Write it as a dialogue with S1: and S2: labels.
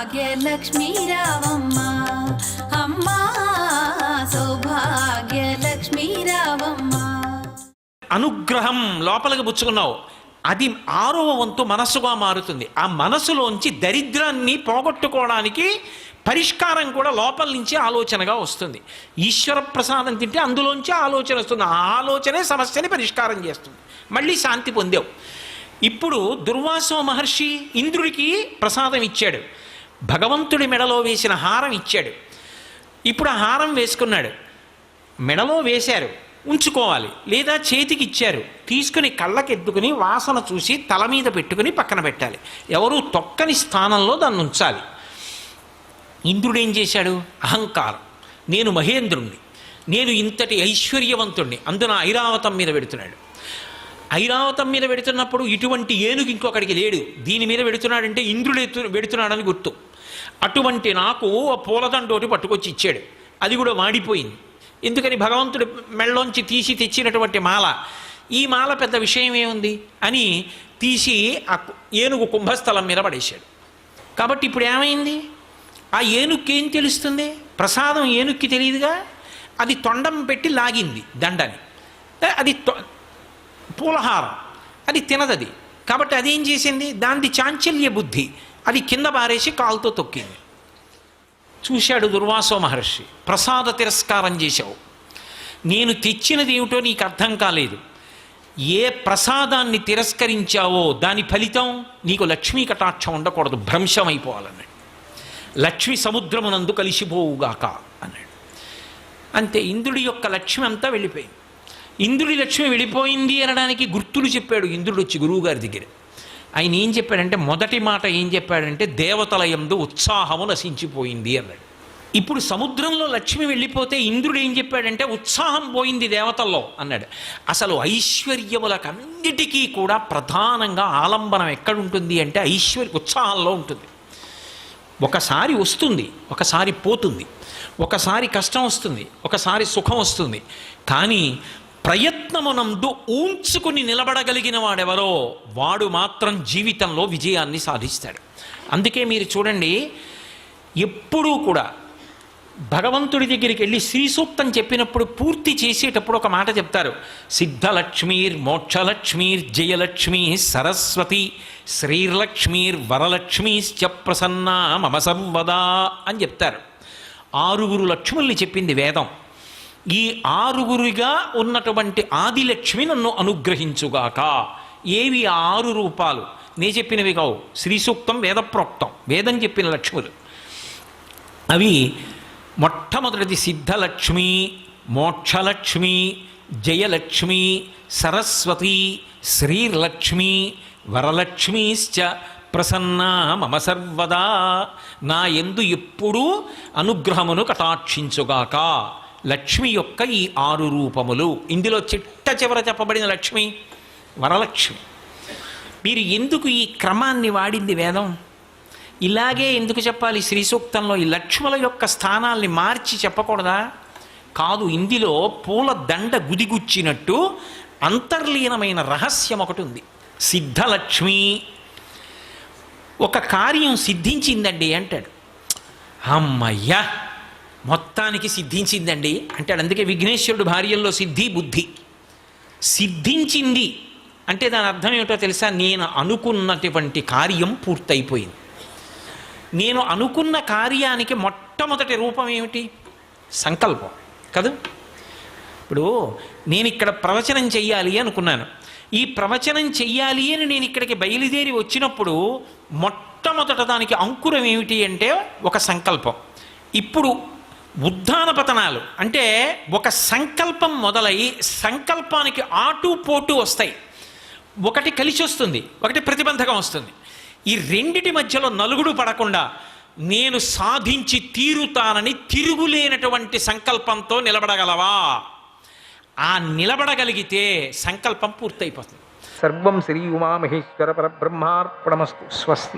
S1: సౌభాగ్యలక్ష్మీ రావమ్మ అమ్మా, సౌభాగ్యలక్ష్మీ రావమ్మ.
S2: అనుగ్రహం లోపలికి పుచ్చుకున్నావు, అది 6వ వంతు మనస్సుగా మారుతుంది. ఆ మనసులోంచి దరిద్రాన్ని పోగొట్టుకోవడానికి పరిష్కారం కూడా లోపల నుంచి ఆలోచనగా వస్తుంది. ఈశ్వర ప్రసాదం తింటే అందులోంచి ఆలోచన వస్తుంది. ఆ ఆలోచనే సమస్యని పరిష్కారం చేస్తుంది. మళ్ళీ శాంతి పొందావు. ఇప్పుడు దుర్వాసో మహర్షి ఇంద్రుడికి ప్రసాదం ఇచ్చాడు, భగవంతుడి మెడలో వేసిన హారం ఇచ్చాడు. ఇప్పుడు ఆ హారం వేసుకున్నాడు, మెడలో వేశారు, ఉంచుకోవాలి, లేదా చేతికి ఇచ్చారు, తీసుకుని కళ్ళకెత్తుకుని వాసన చూసి తల మీద పెట్టుకుని పక్కన పెట్టాలి. ఎవరు తొక్కని స్థానంలో దాన్ని ఉంచాలి. ఇంద్రుడు ఏం చేశాడు? అహంకారం, నేను మహేంద్రుణ్ణి, నేను ఇంతటి ఐశ్వర్యవంతుణ్ణి, అందున ఐరావతం మీద పెడుతున్నాడు. ఐరావతం మీద పెడుతున్నప్పుడు ఇటువంటి ఏనుగు ఇంకొకడికి లేడు, దీని మీద పెడుతున్నాడంటే ఇంద్రుడు పెడుతున్నాడని గుర్తు. అటువంటి నాకు పూలదండోటి పట్టుకొచ్చి ఇచ్చాడు, అది కూడా వాడిపోయింది. ఎందుకని? భగవంతుడు మెళ్ళలోంచి తీసి తెచ్చినటువంటి మాల. ఈ మాల పెద్ద విషయం ఏముంది అని తీసి ఆ ఏనుగు కుంభస్థలం మీద పడేశాడు. కాబట్టి ఇప్పుడు ఏమైంది? ఆ ఏనుక్కి ఏం తెలుస్తుంది? ప్రసాదం ఏనుక్కి తెలియదుగా. అది తొండం పెట్టి లాగింది దండని, అది పూలహారం, అది తినదది. కాబట్టి అదేం చేసింది? దానిది చాంచల్య బుద్ధి, అది కింద పారేసి కాలుతో తొక్కింది. చూశాడు దుర్వాసో మహర్షి, ప్రసాద తిరస్కారం చేశావు, నేను తెచ్చినది ఏమిటో నీకు అర్థం కాలేదు. ఏ ప్రసాదాన్ని తిరస్కరించావో దాని ఫలితం నీకు లక్ష్మీ కటాక్షం ఉండకూడదు, భ్రంశం అయిపోవాలన్నాడు. లక్ష్మి సముద్రమునందు కలిసిపోవుగాక అన్నాడు. అంతే, ఇంద్రుడి యొక్క లక్ష్మి అంతా వెళ్ళిపోయింది. ఇంద్రుడి లక్ష్మి వెళ్ళిపోయింది అనడానికి గుర్తులు చెప్పాడు ఇంద్రుడు వచ్చి గురువుగారి దగ్గర. ఆయన ఏం చెప్పాడంటే, మొదటి మాట ఏం చెప్పాడంటే, దేవతల యందు ఉత్సాహము నశించిపోయింది అన్నాడు. ఇప్పుడు సముద్రంలో లక్ష్మి వెళ్ళిపోతే ఇంద్రుడు ఏం చెప్పాడంటే, ఉత్సాహం పోయింది దేవతల్లో అన్నాడు. అసలు ఐశ్వర్యములకన్నిటికీ కూడా ప్రధానంగా ఆలంబనం ఎక్కడుంటుంది అంటే ఉత్సాహంలో ఉంటుంది. ఒకసారి వస్తుంది, ఒకసారి పోతుంది, ఒకసారి కష్టం వస్తుంది, ఒకసారి సుఖం వస్తుంది. కానీ ప్రయత్నమునందు ఊంచుకుని నిలబడగలిగిన వాడెవరో వాడు మాత్రం జీవితంలో విజయాన్ని సాధిస్తాడు. అందుకే మీరు చూడండి, ఎప్పుడూ కూడా భగవంతుడి దగ్గరికి వెళ్ళి శ్రీ సూక్తం చెప్పినప్పుడు పూర్తి చేసేటప్పుడు ఒక మాట చెప్తారు, సిద్ధలక్ష్మీర్ మోక్షలక్ష్మీర్ జయలక్ష్మీ సరస్వతి శ్రీర్లక్ష్మీర్ వరలక్ష్మీశ్చ ప్రసన్నా మమ సర్వదా అని చెప్తారు. 6 లక్ష్ముల్ని చెప్పింది వేదం. ఈ 6 ఉన్నటువంటి ఆదిలక్ష్మి నన్ను అనుగ్రహించుగాక. ఏవి 6 రూపాలు? నే చెప్పినవి కావు, శ్రీ సూక్తం వేదప్రోక్తం, వేదం చెప్పిన లక్ష్ములు. అవి మొట్టమొదటిది సిద్ధలక్ష్మి, మోక్షలక్ష్మి, జయలక్ష్మి, సరస్వతి, శ్రీర్లక్ష్మి, వరలక్ష్మీశ్చ ప్రసన్నా మమ సర్వదా. నా యందు ఎప్పుడూ అనుగ్రహమును కటాక్షించుగాక. లక్ష్మి యొక్క ఈ 6 రూపములు. ఇందులో చిట్ట చివర చెప్పబడిన లక్ష్మి వరలక్ష్మి. మీరు ఎందుకు ఈ క్రమాన్ని వాడింది వేదం? ఇలాగే ఎందుకు చెప్పాలి? శ్రీ సూక్తంలో ఈ లక్ష్ముల యొక్క స్థానాల్ని మార్చి చెప్పకూడదా? కాదు, ఇందులో పూల దండ గుదిగుచ్చినట్టు అంతర్లీనమైన రహస్యం ఒకటి ఉంది. సిద్ధలక్ష్మి, ఒక కార్యం సిద్ధించిందండి అంటాడు. అమ్మయ్యా, మొత్తానికి సిద్ధించిందండి అంటాడు. అందుకే విఘ్నేశ్వరుడు భార్యల్లో సిద్ధి బుద్ధి. సిద్ధించింది అంటే దాని అర్థం ఏమిటో తెలుసా? నేను అనుకున్నటువంటి కార్యం పూర్తయిపోయింది. నేను అనుకున్న కార్యానికి మొట్టమొదటి రూపం ఏమిటి? సంకల్పం కదా. ఇప్పుడు నేను ఇక్కడ ప్రవచనం చెయ్యాలి అనుకున్నాను. ఈ ప్రవచనం చెయ్యాలి అని నేను ఇక్కడికి బయలుదేరి వచ్చినప్పుడు మొట్టమొదట దానికి అంకురం ఏమిటి అంటే ఒక సంకల్పం. ఇప్పుడు ఉద్ధాన పతనాలు అంటే ఒక సంకల్పం మొదలై సంకల్పానికి ఆటు పోటు వస్తాయి. ఒకటి కలిసి వస్తుంది, ఒకటి ప్రతిబంధకం వస్తుంది. ఈ రెండిటి మధ్యలో నలుగుడు పడకుండా నేను సాధించి తీరుతానని తిరుగులేనటువంటి సంకల్పంతో నిలబడగలవా? ఆ నిలబడగలిగితే సంకల్పం పూర్తయిపోతుంది.
S3: సర్వం శ్రీ ఉమామహేశ్వర పరబ్రహ్మార్పణమస్తు. స్వస్తి.